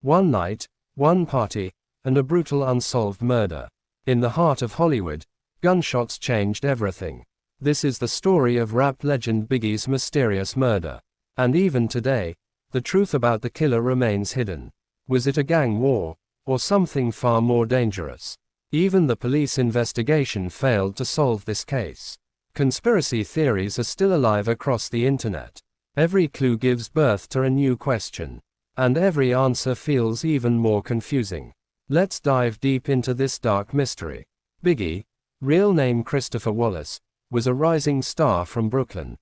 One night, one party, and a brutal unsolved murder. In the heart of Hollywood, gunshots changed everything. This is the story of rap legend Biggie's mysterious murder. And even today, the truth about the killer remains hidden. Was it a gang war, or something far more dangerous? Even the police investigation failed to solve this case. Conspiracy theories are still alive across the internet. Every clue gives birth to a new question. And every answer feels even more confusing. Let's dive deep into this dark mystery. Biggie, real name Christopher Wallace, was a rising star from Brooklyn.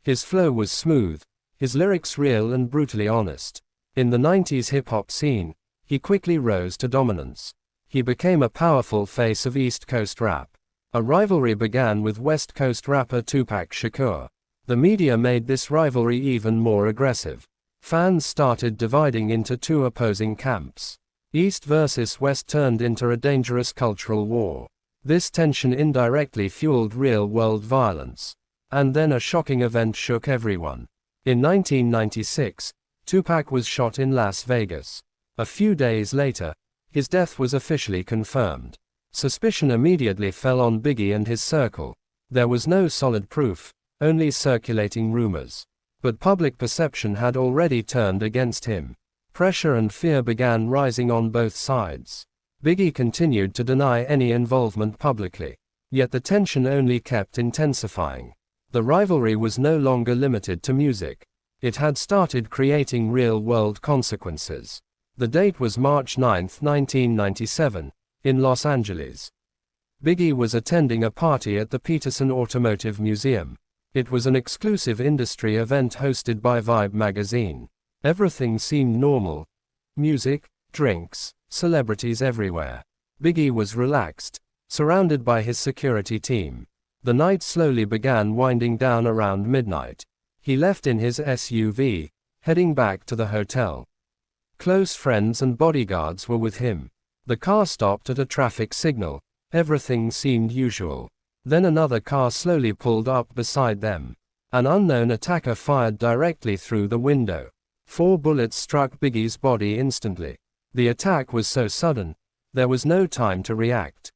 His flow was smooth, his lyrics real and brutally honest. In the 90s hip-hop scene, he quickly rose to dominance. He became a powerful face of East Coast rap. A rivalry began with West Coast rapper Tupac Shakur. The media made this rivalry even more aggressive. Fans started dividing into two opposing camps. East versus West turned into a dangerous cultural war. This tension indirectly fueled real-world violence. And then a shocking event shook everyone. In 1996, Tupac was shot in Las Vegas. A few days later, his death was officially confirmed. Suspicion immediately fell on Biggie and his circle. There was no solid proof, only circulating rumors. But public perception had already turned against him. Pressure and fear began rising on both sides. Biggie continued to deny any involvement publicly. Yet the tension only kept intensifying. The rivalry was no longer limited to music. It had started creating real-world consequences. The date was March 9, 1997, in Los Angeles. Biggie was attending a party at the Peterson Automotive Museum. It was an exclusive industry event hosted by Vibe magazine. Everything seemed normal. Music, drinks, celebrities everywhere. Biggie was relaxed, surrounded by his security team. The night slowly began winding down around midnight. He left in his SUV, heading back to the hotel. Close friends and bodyguards were with him. The car stopped at a traffic signal. Everything seemed usual. Then another car slowly pulled up beside them. An unknown attacker fired directly through the window. 4 bullets struck Biggie's body instantly. The attack was so sudden, there was no time to react.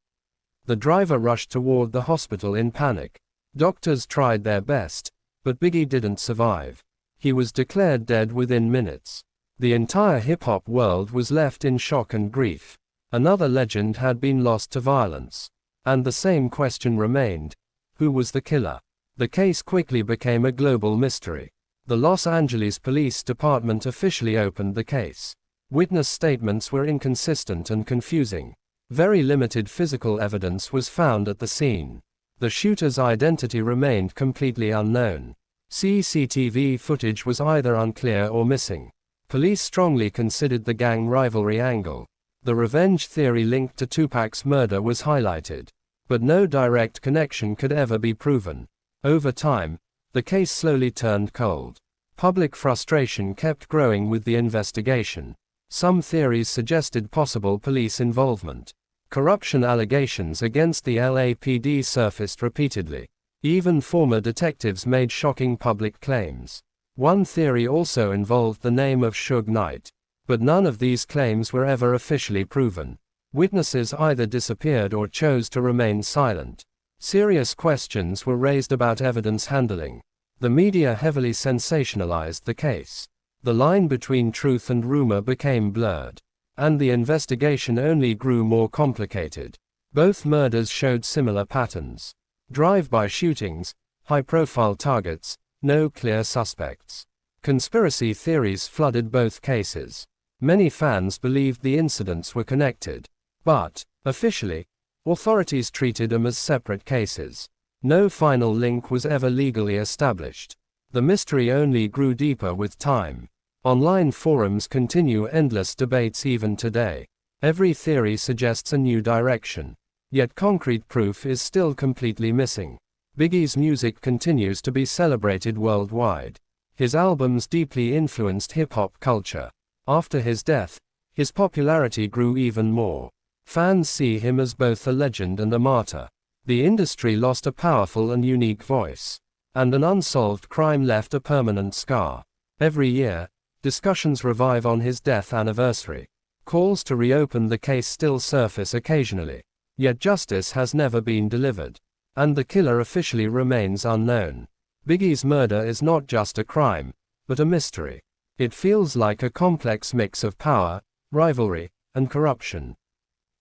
The driver rushed toward the hospital in panic. Doctors tried their best, but Biggie didn't survive. He was declared dead within minutes. The entire hip-hop world was left in shock and grief. Another legend had been lost to violence. And the same question remained: who was the killer? The case quickly became a global mystery. The Los Angeles Police Department officially opened the case. Witness statements were inconsistent and confusing. Very limited physical evidence was found at the scene. The shooter's identity remained completely unknown. CCTV footage was either unclear or missing. Police strongly considered the gang rivalry angle. The revenge theory linked to Tupac's murder was highlighted. But no direct connection could ever be proven. Over time, the case slowly turned cold. Public frustration kept growing with the investigation. Some theories suggested possible police involvement. Corruption allegations against the LAPD surfaced repeatedly. Even former detectives made shocking public claims. One theory also involved the name of Suge Knight. But none of these claims were ever officially proven. Witnesses either disappeared or chose to remain silent. Serious questions were raised about evidence handling. The media heavily sensationalized the case. The line between truth and rumor became blurred. And the investigation only grew more complicated. Both murders showed similar patterns. Drive-by shootings, high-profile targets, no clear suspects. Conspiracy theories flooded both cases. Many fans believed the incidents were connected. But, officially, authorities treated them as separate cases. No final link was ever legally established. The mystery only grew deeper with time. Online forums continue endless debates even today. Every theory suggests a new direction. Yet concrete proof is still completely missing. Biggie's music continues to be celebrated worldwide. His albums deeply influenced hip-hop culture. After his death, his popularity grew even more. Fans see him as both a legend and a martyr. The industry lost a powerful and unique voice. And an unsolved crime left a permanent scar. Every year, Discussions revive on his death anniversary. Calls to reopen the case still surface occasionally. Yet justice has never been delivered. And the killer officially remains unknown. Biggie's murder is not just a crime, but a mystery. It feels like a complex mix of power, rivalry, and corruption.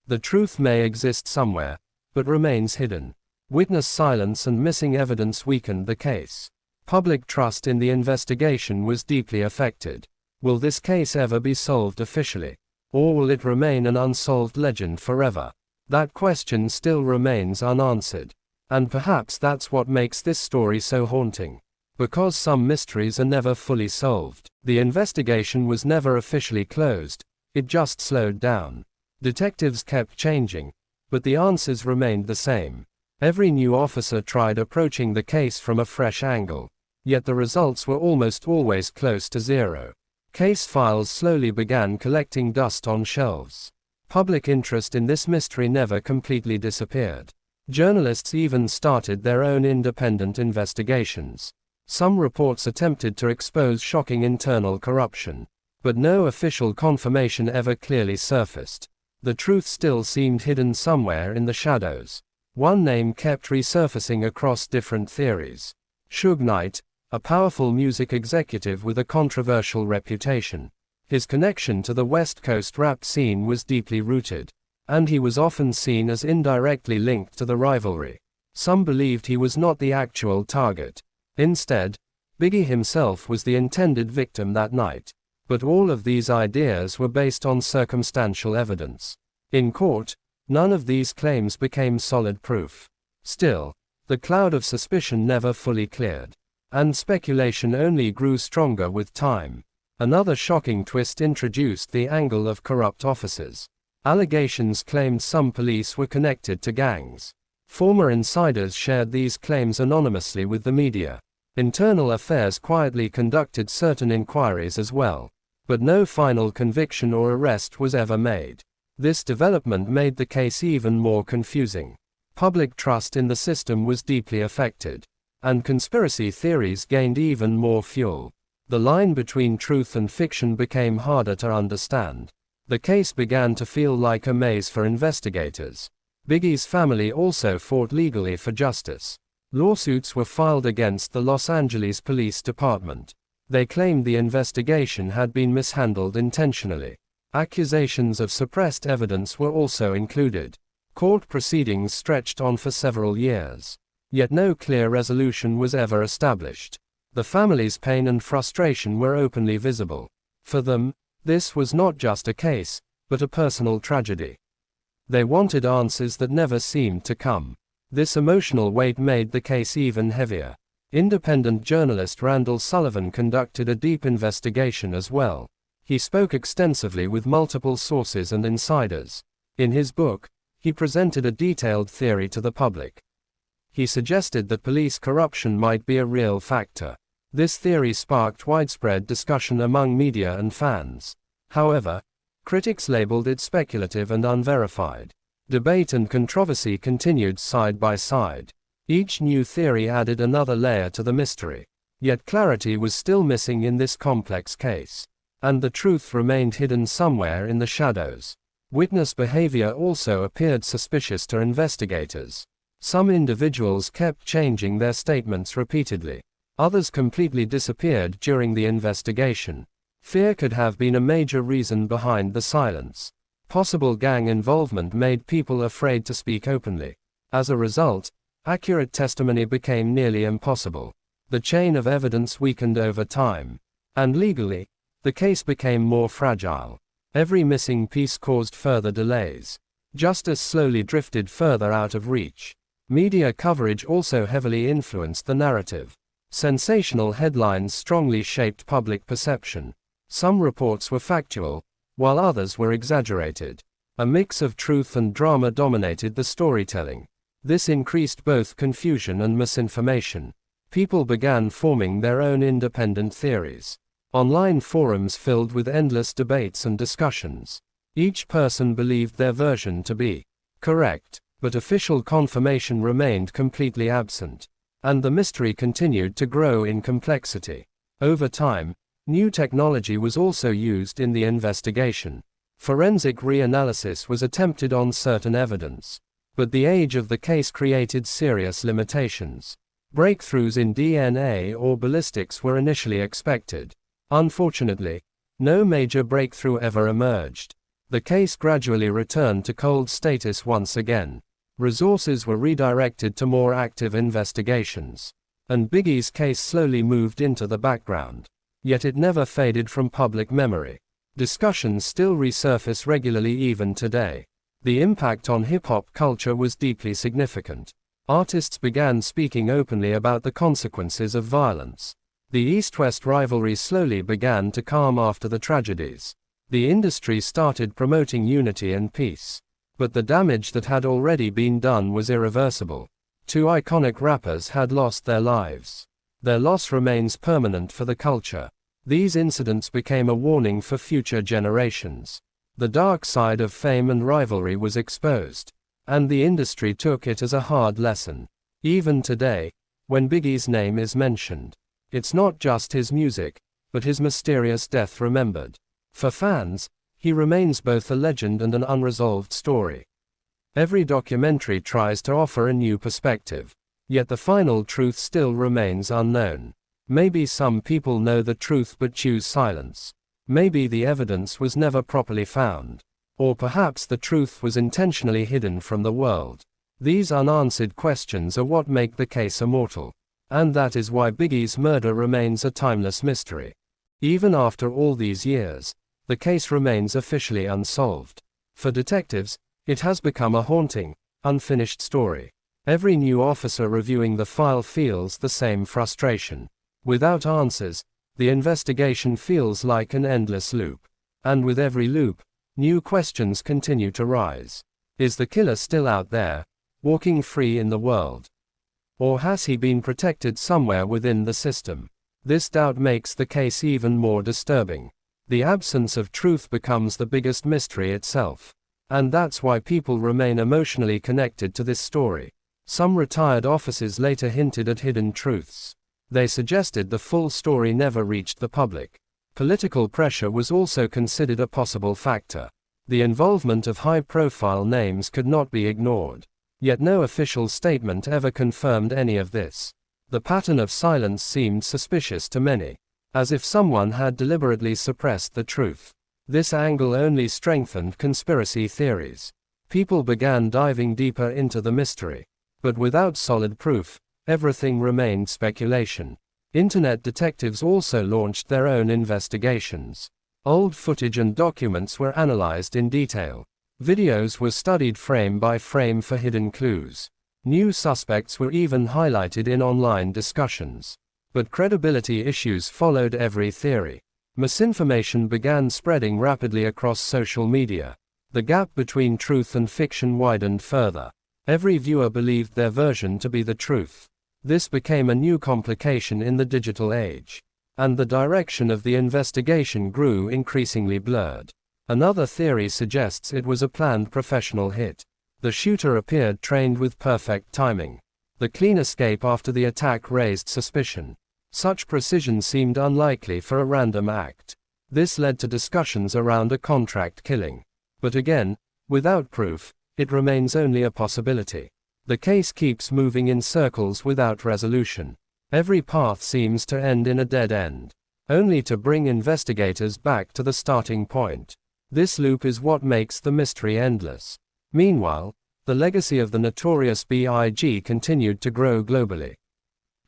The truth may exist somewhere, but remains hidden. Witness silence and missing evidence weakened the case. Public trust in the investigation was deeply affected. Will this case ever be solved officially? Or will it remain an unsolved legend forever? That question still remains unanswered. And perhaps that's what makes this story so haunting. Because some mysteries are never fully solved. The investigation was never officially closed, it just slowed down. Detectives kept changing, but the answers remained the same. Every new officer tried approaching the case from a fresh angle. Yet the results were almost always close to zero. Case files slowly began collecting dust on shelves. Public interest in this mystery never completely disappeared. Journalists even started their own independent investigations. Some reports attempted to expose shocking internal corruption. But no official confirmation ever clearly surfaced. The truth still seemed hidden somewhere in the shadows. One name kept resurfacing across different theories. Suge Knight, a powerful music executive with a controversial reputation. His connection to the West Coast rap scene was deeply rooted, and he was often seen as indirectly linked to the rivalry. Some believed he was not the actual target. Instead, Biggie himself was the intended victim that night. But all of these ideas were based on circumstantial evidence. In court, none of these claims became solid proof. Still, the cloud of suspicion never fully cleared. And speculation only grew stronger with time. Another shocking twist introduced the angle of corrupt officers. Allegations claimed some police were connected to gangs. Former insiders shared these claims anonymously with the media. Internal Affairs quietly conducted certain inquiries as well. But no final conviction or arrest was ever made. This development made the case even more confusing. Public trust in the system was deeply affected. And conspiracy theories gained even more fuel. The line between truth and fiction became harder to understand. The case began to feel like a maze for investigators. Biggie's family also fought legally for justice. Lawsuits were filed against the Los Angeles Police Department. They claimed the investigation had been mishandled intentionally. Accusations of suppressed evidence were also included. Court proceedings stretched on for several years. Yet no clear resolution was ever established. The family's pain and frustration were openly visible. For them, this was not just a case, but a personal tragedy. They wanted answers that never seemed to come. This emotional weight made the case even heavier. Independent journalist Randall Sullivan conducted a deep investigation as well. He spoke extensively with multiple sources and insiders. In his book, he presented a detailed theory to the public. He suggested that police corruption might be a real factor. This theory sparked widespread discussion among media and fans. However, critics labeled it speculative and unverified. Debate and controversy continued side by side. Each new theory added another layer to the mystery. Yet clarity was still missing in this complex case. And the truth remained hidden somewhere in the shadows. Witness behavior also appeared suspicious to investigators. Some individuals kept changing their statements repeatedly. Others completely disappeared during the investigation. Fear could have been a major reason behind the silence. Possible gang involvement made people afraid to speak openly. As a result, accurate testimony became nearly impossible. The chain of evidence weakened over time. And legally, the case became more fragile. Every missing piece caused further delays. Justice slowly drifted further out of reach. Media coverage also heavily influenced the narrative. Sensational headlines strongly shaped public perception. Some reports were factual, while others were exaggerated. A mix of truth and drama dominated the storytelling. This increased both confusion and misinformation. People began forming their own independent theories. Online forums filled with endless debates and discussions. Each person believed their version to be correct. But official confirmation remained completely absent. And the mystery continued to grow in complexity. Over time, New technology was also used in the investigation. Forensic reanalysis was attempted on certain evidence. But the age of the case created serious limitations. Breakthroughs in DNA or ballistics were initially expected. Unfortunately, no major breakthrough ever emerged. The case gradually returned to cold status once again. Resources were redirected to more active investigations. And Biggie's case slowly moved into the background. Yet it never faded from public memory. Discussions still resurface regularly even today. The impact on hip-hop culture was deeply significant. Artists began speaking openly about the consequences of violence. The East-West rivalry slowly began to calm after the tragedies. The industry started promoting unity and peace. But the damage that had already been done was irreversible. Two iconic rappers had lost their lives. Their loss remains permanent for the culture. These incidents became a warning for future generations. The dark side of fame and rivalry was exposed. And the industry took it as a hard lesson. Even today, when Biggie's name is mentioned, it's not just his music, but his mysterious death remembered. For fans, he remains both a legend and an unresolved story. Every documentary tries to offer a new perspective. Yet the final truth still remains unknown. Maybe some people know the truth but choose silence. Maybe the evidence was never properly found. Or perhaps the truth was intentionally hidden from the world. These unanswered questions are what make the case immortal. And that is why Biggie's murder remains a timeless mystery. Even after all these years, the case remains officially unsolved. For detectives, it has become a haunting, unfinished story. Every new officer reviewing the file feels the same frustration. Without answers, the investigation feels like an endless loop. And with every loop, new questions continue to rise. Is the killer still out there, walking free in the world? Or has he been protected somewhere within the system? This doubt makes the case even more disturbing. The absence of truth becomes the biggest mystery itself. And that's why people remain emotionally connected to this story. Some retired officers later hinted at hidden truths. They suggested the full story never reached the public. Political pressure was also considered a possible factor. The involvement of high-profile names could not be ignored. Yet no official statement ever confirmed any of this. The pattern of silence seemed suspicious to many, as if someone had deliberately suppressed the truth. This angle only strengthened conspiracy theories. People began diving deeper into the mystery. But without solid proof, everything remained speculation. Internet detectives also launched their own investigations. Old footage and documents were analyzed in detail. Videos were studied frame by frame for hidden clues. New suspects were even highlighted in online discussions. But credibility issues followed every theory. Misinformation began spreading rapidly across social media. The gap between truth and fiction widened further. Every viewer believed their version to be the truth. This became a new complication in the digital age. And the direction of the investigation grew increasingly blurred. Another theory suggests it was a planned professional hit. The shooter appeared trained with perfect timing. The clean escape after the attack raised suspicion. Such precision seemed unlikely for a random act. This led to discussions around a contract killing. But again, without proof, it remains only a possibility. The case keeps moving in circles without resolution. Every path seems to end in a dead end, only to bring investigators back to the starting point. This loop is what makes the mystery endless. Meanwhile, the legacy of the notorious B.I.G. continued to grow globally.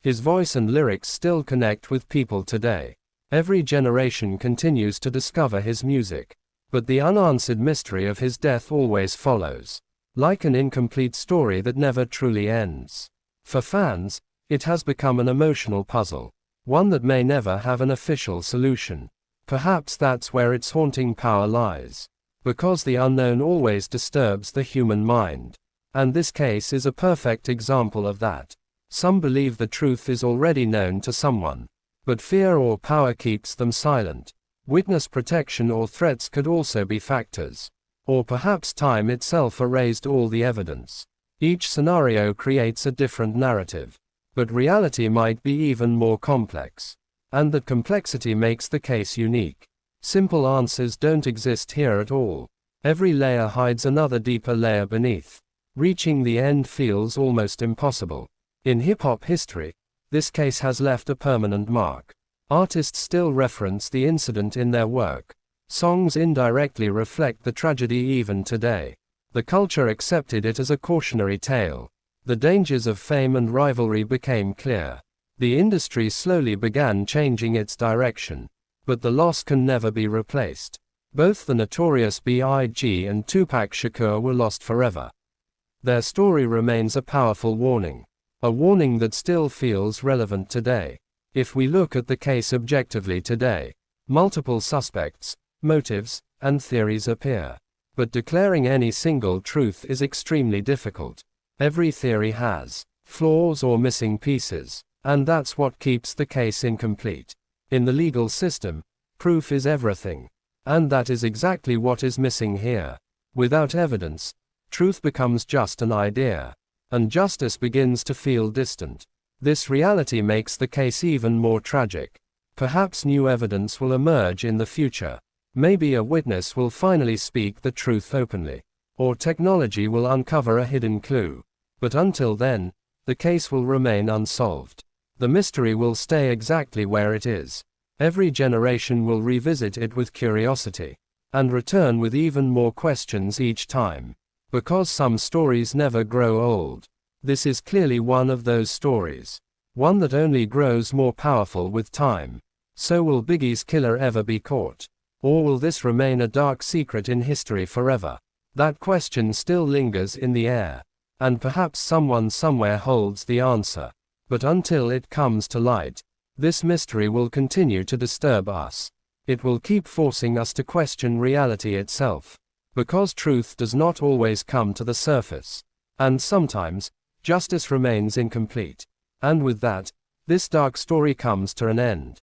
His voice and lyrics still connect with people today. Every generation continues to discover his music. But the unanswered mystery of his death always follows. Like an incomplete story that never truly ends. For fans, it has become an emotional puzzle. One that may never have an official solution. Perhaps that's where its haunting power lies. Because the unknown always disturbs the human mind. And this case is a perfect example of that. Some believe the truth is already known to someone. But fear or power keeps them silent. Witness protection or threats could also be factors. Or perhaps time itself erased all the evidence. Each scenario creates a different narrative. But reality might be even more complex. and that complexity makes the case unique. Simple answers don't exist here at all. Every layer hides another deeper layer beneath. Reaching the end feels almost impossible. In hip-hop history, this case has left a permanent mark. Artists still reference the incident in their work. Songs indirectly reflect the tragedy even today. The culture accepted it as a cautionary tale. The dangers of fame and rivalry became clear. The industry slowly began changing its direction. But the loss can never be replaced. Both the Notorious B.I.G. and Tupac Shakur were lost forever. Their story remains a powerful warning. A warning that still feels relevant today. If we look at the case objectively today, multiple suspects, motives, and theories appear. But declaring any single truth is extremely difficult. Every theory has flaws or missing pieces, and that's what keeps the case incomplete. In the legal system, proof is everything. And that is exactly what is missing here. Without evidence, truth becomes just an idea, and justice begins to feel distant. This reality makes the case even more tragic. Perhaps new evidence will emerge in the future. Maybe a witness will finally speak the truth openly. Or technology will uncover a hidden clue. But until then, the case will remain unsolved. The mystery will stay exactly where it is. Every generation will revisit it with curiosity, and return with even more questions each time. Because some stories never grow old. This is clearly one of those stories. One that only grows more powerful with time. So will Biggie's killer ever be caught? Or will this remain a dark secret in history forever? That question still lingers in the air. And perhaps someone somewhere holds the answer. But until it comes to light, this mystery will continue to disturb us. It will keep forcing us to question reality itself. Because truth does not always come to the surface. And sometimes, justice remains incomplete. And with that, this dark story comes to an end.